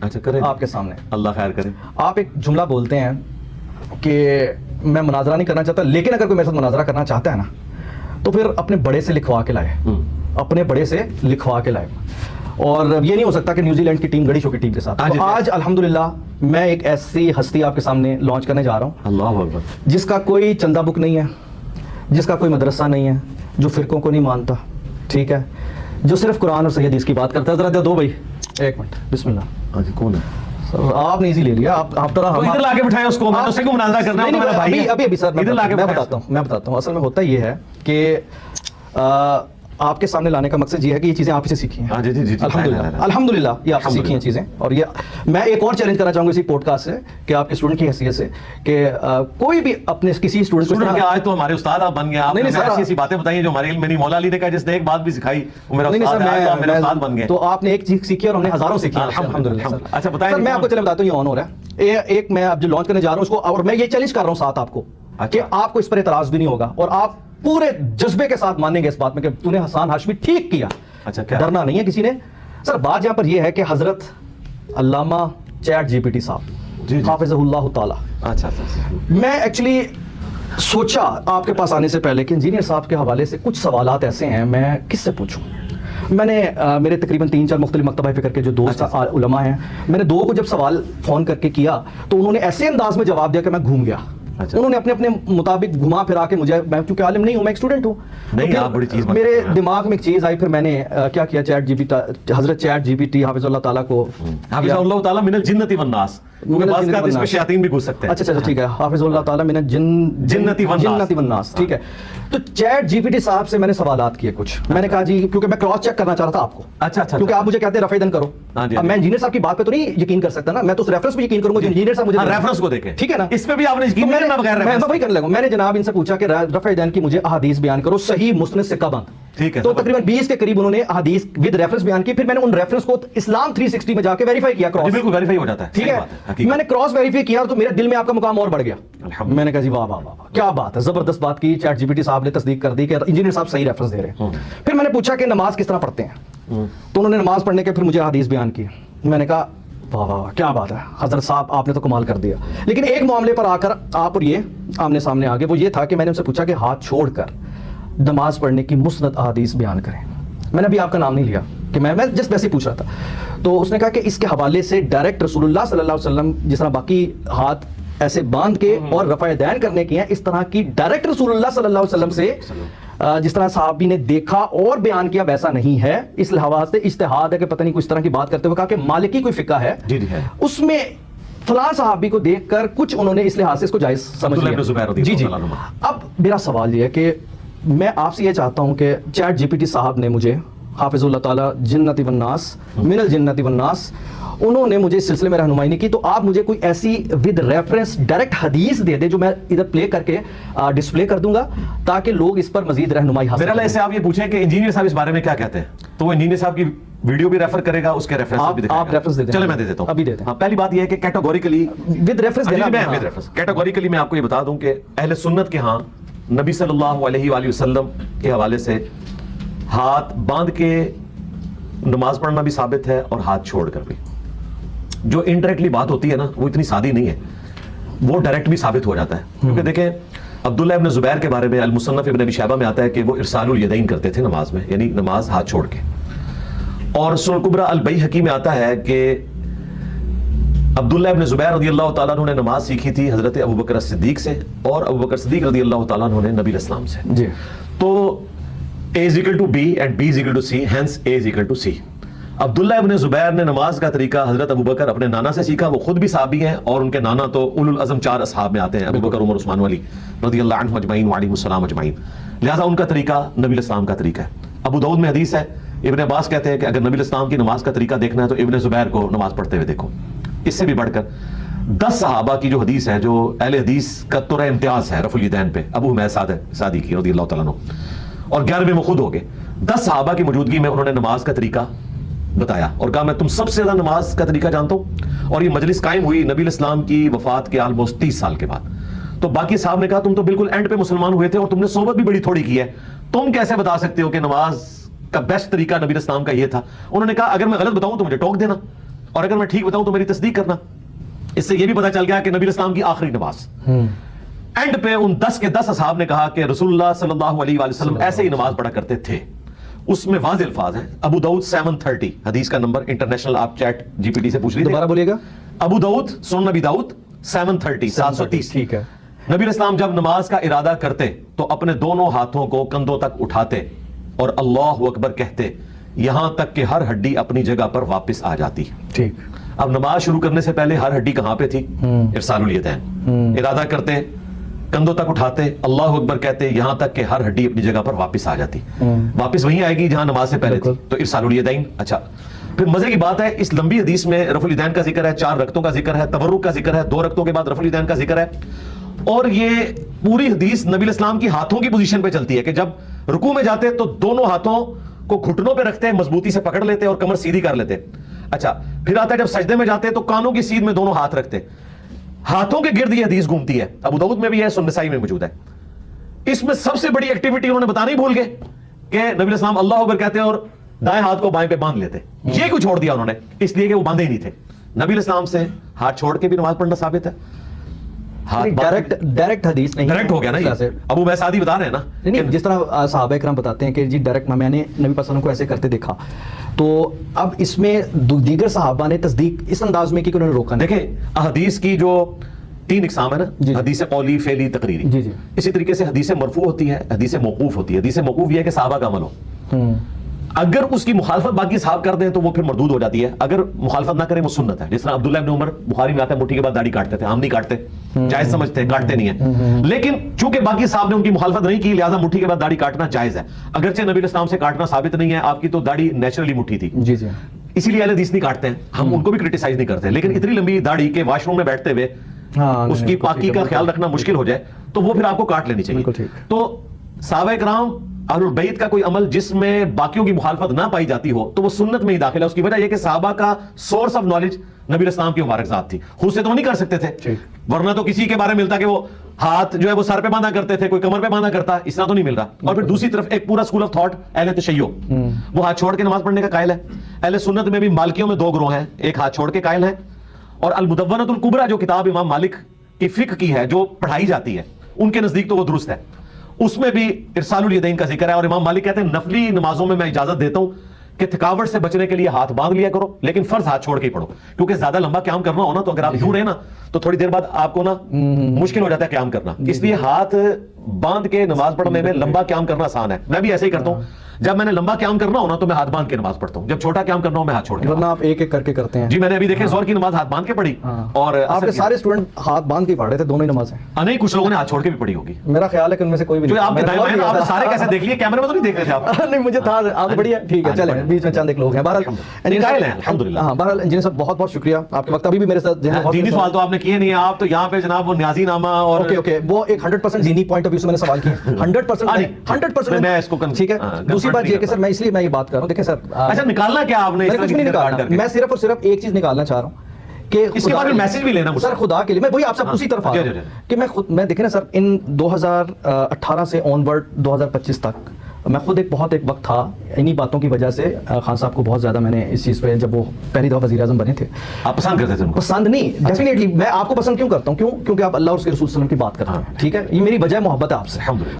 اچھا کریں آپ کے سامنے. اللہ خیر کرے. آپ ایک جملہ بولتے ہیں کہ میں مناظرہ نہیں کرنا چاہتا، لیکن اگر کوئی میرے ساتھ مناظرہ کرنا چاہتا ہے نا تو پھر اپنے بڑے سے لکھوا کے لائے، اپنے بڑے سے لکھوا کے لائے. اور یہ نہیں ہو سکتا کہ نیوزی لینڈ کی ٹیم گڑی شو کی ٹیم کے ساتھ. تو آج الحمدللہ میں ایک ایسی ہستی آپ کے سامنے لانچ کرنے جا رہا ہوں، اللہ اکبر، جس کا کوئی چندہ بک نہیں ہے، جس کا کوئی مدرسہ نہیں ہے، جو فرقوں کو نہیں مانتا، ٹھیک ہے، جو صرف قرآن اور صحیح حدیث کی بات کرتا ہے. ذرا دو بھائی ایک منٹ، بسم اللہ. ہاں جی کون ہے؟ آپ نے ایزی لے لیا، آپ ذرا ادھر لا کے بٹھائیں اس کو، میں اس کو مناظرہ کرنا ہے. ابھی سر میں بتاتا ہوں. اصل میں ہوتا یہ ہے کہ آپ کے سامنے لانے کا مقصد یہ ہے کہ یہ چیزیں آپ سے سیکھی ہیں. الحمدللہ یہ آپ سے سیکھی ہیں چیزیں. اور یہ میں ایک اور چیلنج کرنا چاہوں گا اسی پوڈ کاسٹ سے کہ آپ کے اسٹوڈنٹ کی حیثیت سے کہ کوئی بھی اپنے کسی اسٹوڈنٹ آج تو ہمارے استاد آپ بن گئے. آپ نے ایسی ایسی باتیں بتائی جو ہمارے علم میں نہیں. مولا علی نے کہا جس نے ایک بات بھی سکھائی وہ میرا استاد بن گئے. تو آپ نے ایک چیز سیکھی اور ہم نے ہزاروں سیکھی. الحمدللہ. اچھا بتائیں. میں آپ کو چلے بتاتا ہوں یہ آن ہو رہا ہے. ایک میں اب جو لانچ کرنے جا رہا ہوں اس کو، اور میں یہ چیلنج کر رہا ہوں ساتھ آپ کو کہ آپ کو اس پر اعتراض بھی نہیں ہوگا اور آپ پورے جذبے کے ساتھ مانیں گے اس بات میں کہ تو نے حسان ہاشمی ٹھیک کیا. اچھا ڈرنا نہیں ہے کسی نے. سر بات یہاں پر یہ ہے کہ حضرت علامہ چیٹ جی پی ٹی صاحب حافظہ اللہ تعالی، اچھا میں ایکچولی سوچا آپ کے پاس آنے سے پہلے کہ انجینئر صاحب کے حوالے سے کچھ سوالات ایسے ہیں میں کس سے پوچھوں. میں نے میرے تقریباً 3-4 مختلف مکتبہ فکر کے جو دوست علماء ہیں، میں نے 2 کو جب سوال فون کر کے کیا تو انہوں نے ایسے انداز میں جواب دیا کہ میں گھوم گیا. انہوں نے اپنے مطابق گھما پھرا کے مجھے، میں چونکہ عالم نہیں ہوں، میں ایک اسٹوڈنٹ ہوں، میرے دماغ میں ایک چیز آئی. پھر میں نے کیا کیا، چیٹ جی پی ٹی، حضرت چیٹ جی پی ٹی حافظ اللہ تعالیٰ کو، حافظ اللہ تعالیٰ من الجنۃ والناس، اس میں شیاطین بھی گھس سکتے ہیں. اچھا ٹھیک ہے، حافظ اللہ تعالیٰ من الجنۃ والناس، ٹھیک ہے. تو چیٹ جی پی ٹی صاحب سے میں نے سوالات کیے کچھ. میں نے کہا جی کیونکہ میں کراس چیک کرنا چاہ رہا تھا آپ کو. اچھا کیونکہ آپ مجھے کہتے ہیں رفع دن کرو. اب میں انجینئر صاحب کی بات پہ تو نہیں یقین کر سکتا نا، میں تو اس ریفرنس پہ یقین کروں گا جو انجینئر صاحب مجھے ریفرنس کو دیکھیں، ٹھیک ہے نا. اس پہ بھی آپ نے یقین کرنا بغیر میں وہی کرنے لگا. میں نے جناب ان سے پوچھا کہ رفع دین کی مجھے احادیث بیان کرو صحیح مسند سکہ بند. ٹھیک ہے. تو تقریباً 20 کے قریب انہوں نے احادیث ود ریفرنس بیان کی. پھر میں نے ان ریفرنس کو اسلام 360 میں جا کے ویریفائی کیا. کراس بالکل ویریفائی ہو جاتا ہے. ٹھیک ہے، میں نے کراس ویریفائی کیا تو میرے دل میں آپ کا مقام اور بڑھ گیا. میں نے کہا جی واہ واہ واہ کیا بات ہے، زبردست بات کی. چیٹ جی پی ٹی صاحب نے تصدیق کر دی کہ انجینئر صاحب صحیح ریفرنس دے رہے ہیں. پھر میں نے پوچھا کہ نماز کس طرح پڑھتے ہیں، تو انہوں نے نماز پڑھنے کے پھر مجھے حدیث بیان کی. میں نے کہا واہ واہ کیا بات ہے حضرت صاحب، آپ نے تو کمال کر دیا. لیکن ایک معاملے پر آ کر آپ اور یہ آمنے سامنے آ گئے، وہ یہ تھا کہ میں نے ان سے پوچھا کہ ہاتھ چھوڑ کر نماز پڑھنے کی مسند احادیث بیان کریں. میں نے ابھی آپ کا نام نہیں لیا کہ میں جسٹ ویسے ہی پوچھ رہا تھا. تو اس نے کہا کہ اس کے حوالے سے ڈائریکٹ رسول اللہ صلی اللہ علیہ وسلم جس طرح باقی ہاتھ ایسے باندھ کے اور رفع دین کرنے کی ہیں، اس طرح کی ڈائریکٹ رسول اللہ صلی اللہ علیہ وسلم سے جس طرح صحابی نے دیکھا اور بیان کیا ویسا نہیں ہے. اس لحاظ سے اجتہاد ہے کہ پتہ نہیں کچھ طرح کی بات کرتے ہوئے کہا کہ مالکی کوئی فقہ ہے اس میں فلاں صحابی کو دیکھ کر کچھ انہوں نے اس لحاظ سے اس کو جائز سمجھ لیا. جی جی. اب میرا سوال یہ ہے کہ میں آپ سے یہ چاہتا ہوں کہ چیٹ جی پی ٹی صاحب نے مجھے حافظ اللہ تعالیٰ جنت والناس من الجنت والناس، انہوں نے مجھے اس سلسلے میں رہنمائی نہیں کی. تو آپ مجھے کوئی ایسی ود ریفرنس ڈائریکٹ حدیث دے دیں جو میں ادھر پلے کر کے ڈسپلے کر دوں گا تاکہ لوگ اس پر مزید رہنمائی حاصل کریں. ایسے آپ یہ پوچھیں کہ انجینئر صاحب اس بارے میں کیا کہتے ہیں تو وہ انجینئر صاحب کی ویڈیو بھی ریفر کرے گا، اس کے ریفرنس بھی دکھائے گا. آپ ریفرنس دے دیں. چلیں میں دے دیتا ہوں. ابھی دیتے ہیں. پہلی بات یہ ہے کہ کیٹیگوریکلی ود ریفرنس دینا. کیٹیگوریکلی میں آپ کو یہ بتا دوں کہ اہل سنت کے ہاں نبی صلی اللہ علیہ وآلہ وسلم کے حوالے سے ہاتھ باندھ کے نماز پڑھنا بھی ثابت ہے اور ہاتھ چھوڑ کر بھی. جو انڈائریکٹلی بات ہوتی ہے نا وہ اتنی سادی نہیں ہے، وہ ڈائریکٹ بھی ثابت ہو جاتا ہے. کیونکہ دیکھیں عبداللہ ابن زبیر کے بارے میں المصنف ابن ابی شیبہ میں آتا ہے کہ وہ ارسال الیدین کرتے تھے نماز میں، یعنی نماز ہاتھ چھوڑ کے. اور سنن کبریٰ البیہقی میں آتا ہے کہ عبداللہ ابن زبیر رضی اللہ تعالیٰ عنہ نے نماز سیکھی تھی حضرت ابوبکر صدیق سے اور ابوبکر صدیق رضی اللہ تعالیٰ عنہ نے نبی علیہ السلام سے. جی. تو A is equal to B and B is equal to C, hence A is equal to C. عبداللہ ابن زبیر نے نماز کا طریقہ حضرت ابوبکر اپنے نانا سے سیکھا، وہ خود بھی صحابی ہیں اور ان کے نانا تو اولو العزم 4 اصحاب میں آتے ہیں، ابوبکر عمر عثمان علی رضی اللہ عنہ اجمعین وعلیہم السلام اجمعین. لہٰذا ان کا طریقہ نبی علیہ السلام کا طریقہ ہے. ابو داؤد میں حدیث ہے، ابن عباس کہتے ہیں کہ اگر نبی علیہ السلام کی نماز کا طریقہ دیکھنا ہے تو ابن زبیر کو نماز پڑھتے ہوئے دیکھو. اس سے بھی بڑھ کر 10 صحابہ کی جو حدیث ہے، جو اہل حدیث کا ترہ امتیاز ہے رفع الیدین پہ، ابو حمید سعدی کی رضی اللہ تعالیٰ عنہ، اور 11ویں میں خود ہو گئے. 10 صحابہ کی موجودگی میں انہوں نے نماز کا طریقہ بتایا اور کہا میں تم سب سے زیادہ نماز کا طریقہ جانتا ہوں. اور یہ مجلس قائم ہوئی نبی علیہ السلام کی وفات کے آلموسٹ 30 سال کے بعد. تو باقی صاحب نے کہا تم تو بالکل اینڈ پہ مسلمان ہوئے تھے اور تم نے صحبت بھی بڑی تھوڑی کی ہے، تم کیسے بتا سکتے ہو کہ نماز کا بیسٹ طریقہ نبی علیہ السلام کا یہ تھا؟ انہوں نے کہا اگر میں غلط بتاؤں تو مجھے ٹوک دینا. اور اگر میں ٹھیک بتاؤں تو میری تصدیق کرنا. اس سے یہ بھی پتا چل گیا کہ نبی اسلام کی آخری نماز. اینڈ پہ ان 10 کے 10 اصحاب نے کہا کہ رسول اللہ صلی اللہ علیہ وآلہ وسلم ایسے ہی نماز پڑھا کرتے تھے. اس میں واضح الفاظ ہیں. ابو داؤد 730 حدیث کا نمبر انٹرنیشنل آپ چیٹ جی پی ٹی سے پوچھ لیجیے. دوبارہ بولیے گا. ابو داؤد سنن نبی داؤد 730 730. ٹھیک ہے. نبی اسلام جب نماز کا ارادہ کرتے تو اپنے دونوں ہاتھوں کو کندھوں تک اٹھاتے اور اللہ اکبر کہتے یہاں تک کہ ہر ہڈی اپنی جگہ پر واپس آ جاتی. ٹھیک. اب نماز شروع کرنے سے پہلے ہر ہڈی کہاں پہ تھی؟ ارسال الیدین. ارادہ کرتے کندھوں تک اٹھاتے اللہ اکبر کہتے یہاں تک کہ ہر ہڈی اپنی جگہ پر واپس آ جاتی. واپس وہیں آئے گی جہاں نماز سے پہلے تھی, تو ارسال الیدین. اچھا پھر مزے کی بات ہے اس لمبی حدیث میں رفع الیدین کا ذکر ہے, 4 رکعتوں کا ذکر ہے, تورک کا ذکر ہے, 2 رکعتوں کے بعد رفع الیدین کا ذکر ہے. اور یہ پوری حدیث نبی اسلام کی ہاتھوں کی پوزیشن پہ چلتی ہے کہ جب رکوع میں جاتے تو دونوں ہاتھوں کو گھٹنوں پہ رکھتے, مضبوطی سے پکڑ لیتے اور کمر سیدھی کر لیتے. اچھا پھر آتا ہے جب سجدے میں جاتے تو کانوں کی سیدھ میں دونوں ہاتھ رکھتے. ہاتھوں کے گرد یہ حدیث گھومتی ہے. ابو داؤد میں بھی ہے, سنن نسائی میں موجود ہے. اس میں سب سے بڑی ایکٹیویٹی انہوں نے بتانا ہی بھول گئے کہ نبی اسلام اللہ اکبر کہتے اور دائیں ہاتھ کو بائیں پہ باندھ لیتے. یہ کیوں چھوڑ دیا انہوں نے؟ اس لیے کہ وہ باندھے ہی نہیں تھے. نبی اسلام سے ہاتھ چھوڑ کے بھی نماز پڑھنا ثابت ہے. ڈائریکٹ حدیث نہیں, ڈائریکٹ ہو گیا نا یہ. ابو میں سعدی بتا رہے ہیں نا, نہیں جس طرح صحابہ کرام بتاتے ہیں کہ جی ڈائریکٹ میں نے نبی پاک صلی اللہ علیہ وسلم کو ایسے کرتے دیکھا. تو اب اس میں دیگر صحابہ نے تصدیق اس انداز میں کی کہ انہوں نے روکا. دیکھیں احادیث کی جو 3 اقسام ہے نا, حدیث قولی, فعلی, تقریری. جی جی. اسی طریقے سے حدیث مرفوع ہوتی ہے, حدیث موقوف ہوتی ہے. حدیث موقوف یہ ہے کہ صحابہ کا عمل ہو. اگر اس کی مخالفت باقی صحاب کر دیں تو وہ پھر مردود ہو جاتی ہے. اگر مخالفت نہ کریں وہ سنت ہے. جس طرح عبداللہ ابن عمر بخاری میں آتا ہے مٹھی کے بعد داڑھی کاٹتے تھے, ہم نہیں کاٹتے, جائز سمجھتے ہیں, کاٹتے نہیں ہیں. لیکن چونکہ باقی صحاب نے ان کی مخالفت نہیں کی لہٰذا مٹھی کے بعد داڑھی کاٹنا جائز ہے. اگرچہ نبی اسلام سے کاٹنا ثابت نہیں ہے, آپ کی تو داڑھی نیچرلی مٹھی تھی, جی جی, اسی لیے اہل حدیث نہیں کاٹتے ہیں, ہم ان کو بھی کرٹیسائز نہیں کرتے. لیکن اتنی لمبی داڑھی کے واش روم میں بیٹھتے ہوئے اس کی پاکی کا خیال رکھنا مشکل ہو جائے تو وہ پھر آپ کو کاٹ لینی چاہیے. تو صحابہ کرام اہل البیت کا کوئی عمل جس میں باقیوں کی مخالفت نہ پائی جاتی ہو تو وہ سنت میں ہی داخل ہے. اس کی وجہ یہ کہ صحابہ کا سورس آف نالج نبی اسلام کی مبارک ذات تھی. خود سے تو وہ نہیں کر سکتے تھے, ورنہ تو کسی کے بارے میں ملتا کہ وہ ہاتھ جو ہے وہ سر پہ باندھا کرتے تھے, کوئی کمر پہ باندھا کرتا, اس طرح تو نہیں مل رہا. اور پھر دوسری طرف ایک پورا اسکول آف تھاٹ اہل تشیع, وہ ہاتھ چھوڑ کے نماز پڑھنے کا قائل ہے. اہل سنت میں بھی مالکیوں میں 2 گروہ ہیں, ایک ہاتھ چھوڑ کے قائل ہیں, اور المدونۃ الکبریٰ جو کتاب امام مالک کی فقہ کی ہے جو پڑھائی جاتی ہے ان کے نزدیک تو وہ درست ہے. اس میں بھی ارسال الیدین کا ذکر ہے. اور امام مالک کہتے ہیں نفلی نمازوں میں اجازت دیتا ہوں کہ تھکاوٹ سے بچنے کے لیے ہاتھ باندھ لیا کرو, لیکن فرض ہاتھ چھوڑ کے ہی پڑھو, کیونکہ زیادہ لمبا قیام کرنا ہو نا تو اگر آپ یوں رہے نا تو تھوڑی دیر بعد آپ کو نا مشکل ہو جاتا ہے قیام کرنا. اس لیے ہاتھ باندھ کے نماز پڑھنے میں لمبا قیام کرنا آسان ہے. میں بھی ایسے ہی کرتا ہوں, جب میں نے لمبا قیام کرنا ہو نا تو میں ہاتھ باندھ کے نماز پڑھتا ہوں, جب چھوٹا قیام کرنا ہو میں ہاتھ چھوڑ کے. ورنہ آپ ایک ایک کر کے کرتے ہیں. جی میں نے ابھی دیکھیں زور کی نماز ہاتھ باندھ کے پڑھی, اور آپ کے سارے اسٹوڈنٹ ہاتھ باندھ کے پڑھ رہے تھے دونوں ہی نمازیں. نہیں, کچھ لوگوں نے ہاتھ چھوڑ کے بھی پڑھی ہوگی. میرا خیال ہے کہ ان میں سے کوئی بھی جو آپ کے دائیں بائیں آپ سارے کیسے دیکھ لیے, کیمرے میں تو نہیں دیکھ رہے تھے آپ؟ نہیں مجھے تھا, آپ بڑھیا, ٹھیک ہے چلیں, بیچ میں چند ایک لوگ ہیں. بہرحال الحمدللہ. ہاں بہرحال انجینئر صاحب بہت بہت شکریہ, آپ کے وقت ابھی بھی میرے ساتھ دینی سوال تو آپ نے کیے نہیں, آپ تو یہاں پہ جناب وہ نیازی نامہ اور اوکے وہ ایک 100% دینی پوائنٹ آف ویو سے میں نے سوال کیا, 100% میں اس کو ٹھیک ہے. دوسری بات یہ کہ سر میں اس لیے میں یہ بات کر رہا ہوں, دیکھیں سر اچھا نکالنا کیا آپ نے, کچھ نہیں نکالنا, میں صرف اور صرف ایک چیز نکالنا چاہ رہا ہوں کہ اس کے بارے میں میسج بھی لینا سر خدا کے لیے. میں وہی آپ سے اسی طرف آ رہا ہوں کہ میں دیکھیں نا سر, ان 2018 سے آن ورڈ 2025 تک میں خود بہت ایک وقت تھا انہی باتوں کی وجہ سے خان صاحب کو بہت زیادہ میں نے اس چیز پہ, جب وہ پہلی دفعہ وزیر اعظم بنے تھے, آپ پسند کرتے تھے؟ پسند نہیں, ڈیفینیٹلی میں آپ کو پسند کیوں کرتا ہوں, کیونکہ آپ اللہ اور اس کے رسول صلی اللہ علیہ وسلم کی بات کرتے ہیں, ٹھیک ہے, یہ میری وجہ محبت ہے آپ سے.